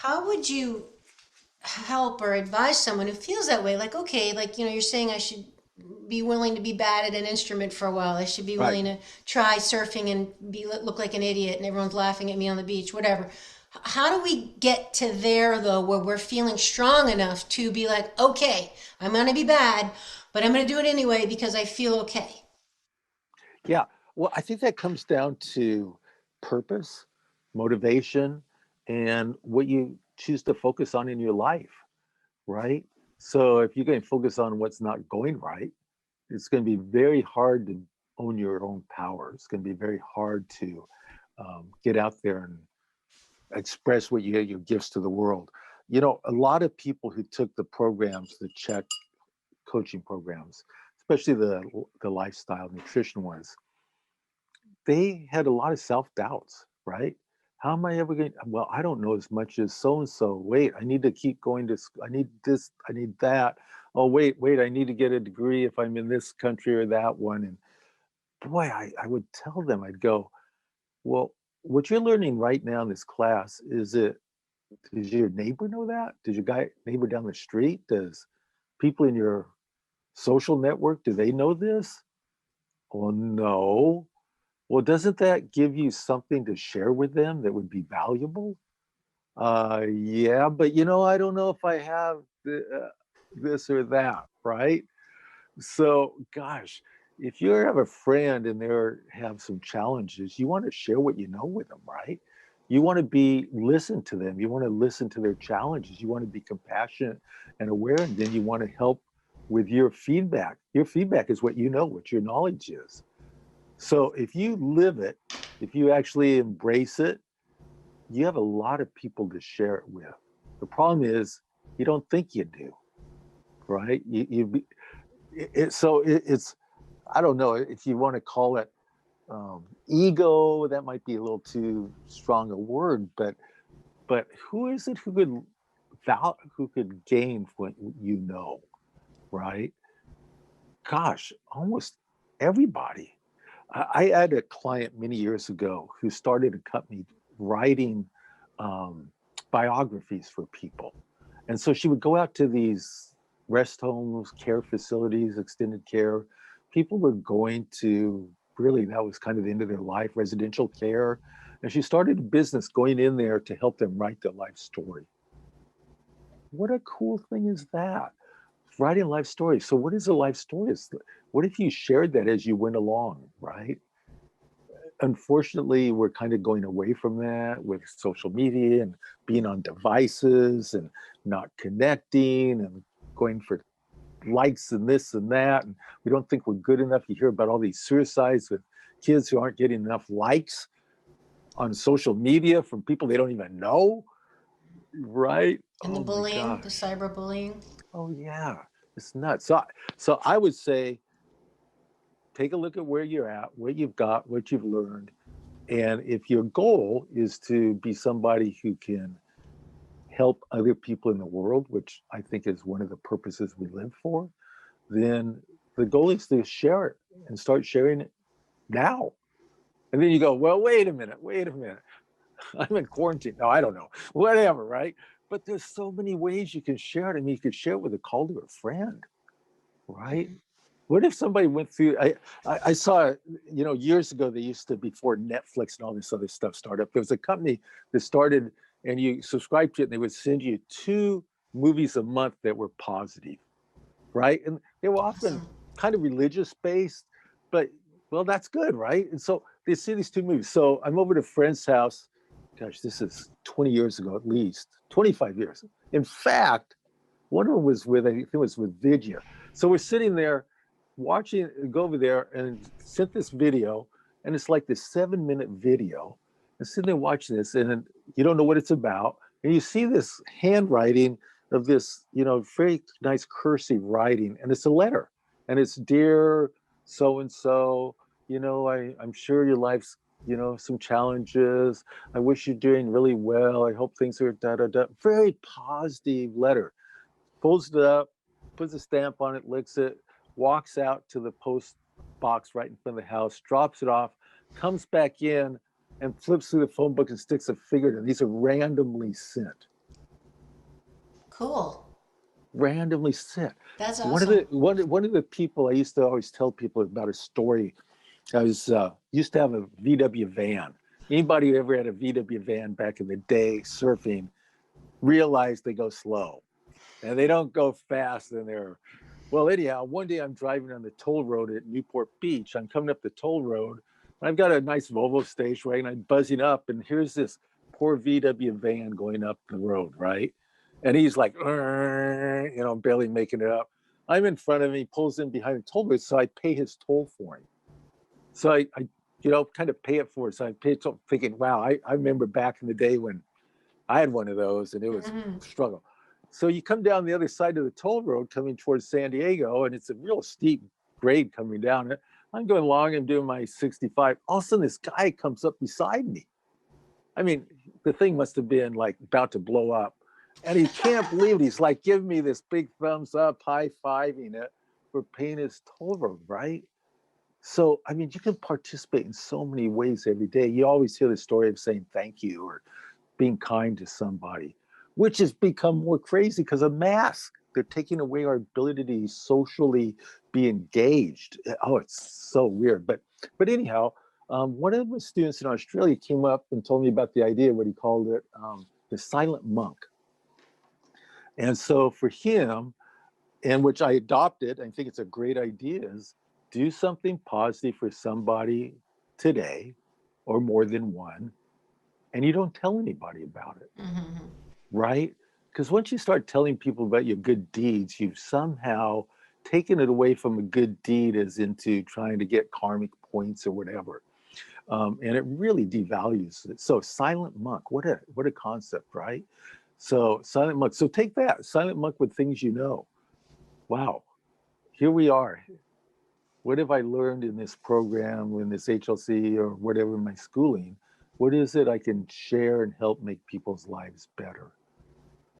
How would you help or advise someone who feels that way? Like, okay, like, you're saying I should be willing to be bad at an instrument for a while. I should be Right. willing to try surfing and look like an idiot and everyone's laughing at me on the beach, whatever. How do we get to there though, where we're feeling strong enough to be like, okay, I'm going to be bad, but I'm going to do it anyway because I feel okay. Yeah. Well, I think that comes down to purpose, motivation, and what you choose to focus on in your life, right? So if you're going to focus on what's not going right, it's going to be very hard to own your own power. It's going to be very hard to get out there and express what your gifts to the world. You know, a lot of people who took the programs, the CHEK coaching programs, especially the lifestyle nutrition ones, they had a lot of self doubts, right? How am I ever going? Well, I don't know as much as so and so. Wait, I need to keep going to. I need this. I need that. Oh, wait. I need to get a degree if I'm in this country or that one. And boy, I would tell them, I'd go, well, what you're learning right now in this class is it. Does your neighbor know that? Does your neighbor down the street? Does people in your social network, do they know this? Well, no. Well, doesn't that give you something to share with them that would be valuable? Yeah, but I don't know if I have this or that, right? So, gosh, if you have a friend and they have some challenges, you want to share what you know with them, right? You want to be listen to them. You want to listen to their challenges. You want to be compassionate and aware, and then you want to help with your feedback. Your feedback is what you know, what your knowledge is. So if you live it, if you actually embrace it, you have a lot of people to share it with. The problem is you don't think you do, right? It's I don't know if you want to call it ego. That might be a little too strong a word, but who is it who could gain what you know, right? Gosh, almost everybody. I had a client many years ago who started a company writing um, biographies for people. And so she would go out to these rest homes, care facilities, extended care. People were going to really, that was kind of the end of their life, residential care. And she started a business going in there to help them write their life story. What a cool thing is that? Writing life stories. So, what is a life story? What if you shared that as you went along, right? Unfortunately, we're kind of going away from that with social media and being on devices and not connecting and going for likes and this and that. And we don't think we're good enough. You hear about all these suicides with kids who aren't getting enough likes on social media from people they don't even know, right? And the Oh my bullying, the gosh. cyberbullying. Oh, yeah. It's nuts. So I would say take a look at where you're at, what you've got, what you've learned. And if your goal is to be somebody who can help other people in the world, which I think is one of the purposes we live for, then the goal is to share it and start sharing it now. And then you go, well, wait a minute. I'm in quarantine. No, I don't know. Whatever, right? But there's so many ways you can share it. I mean, you could share it with a call to a friend, right? What if somebody went through? I saw, years ago they used to, before Netflix and all this other stuff started up. There was a company that started, and you subscribe to it, and they would send you 2 movies a month that were positive, right? And they were often Awesome. kind of religious based, but well, that's good, right? And so they see these 2 movies. So I'm over at a friend's house. Gosh, this is 20 years ago, at least 25 years. In fact, one of them was with, I think it was with Vidya. So we're sitting there watching, go over there and sent this video, and it's like this 7-minute video. And sitting there watching this, and you don't know what it's about. And you see this handwriting of this, very nice cursive writing, and it's a letter. And it's dear so and so, I'm sure your life's, some challenges. I wish you're doing really well. I hope things are da da da. Very positive letter. Folds it up, puts a stamp on it, licks it, walks out to the post box right in front of the house, drops it off, comes back in and flips through the phone book and sticks a figure in. These are randomly sent. Cool. Randomly sit. That's One of the awesome. one of the people I used to always tell people about a story. I was used to have a VW van. Anybody who ever had a VW van back in the day surfing realize they go slow and they don't go fast. And they're, well, anyhow, one day I'm driving on the toll road at Newport Beach. I'm coming up the toll road. I've got a nice Volvo stage, right? And I'm buzzing up, and here's this poor VW van going up the road, right? And he's like, barely making it up. I'm in front of him. He pulls in behind the toll road, so I pay his toll for him. So I kind of pay it for it. So I pay it, thinking, wow, I remember back in the day when I had one of those, and it was Hmm. a struggle. So you come down the other side of the toll road coming towards San Diego, and it's a real steep grade coming down it. I'm going along and doing my 65. All of a sudden, this guy comes up beside me. I mean, the thing must have been like about to blow up. And he can't believe it. He's like giving me this big thumbs up, high fiving it for paying his toll road, right? So, I mean, you can participate in so many ways every day. You always hear the story of saying thank you or being kind to somebody, which has become more crazy because of masks. They're taking away our ability to socially be engaged. Oh, it's so weird. But anyhow, one of the students in Australia came up and told me about the idea, what he called it, the silent monk. And so for him, and which I adopted, I think it's a great idea, is do something positive for somebody today or more than one, and you don't tell anybody about it, Hmm. right? Because once you start telling people about your good deeds, you've somehow taken it away from a good deed as into trying to get karmic points or whatever. And it really devalues it. So silent monk, what a concept, right? So silent monk. So take that, silent monk with things you know. Wow, here we are. What have I learned in this program, in this HLC or whatever, my schooling? What is it I can share and help make people's lives better?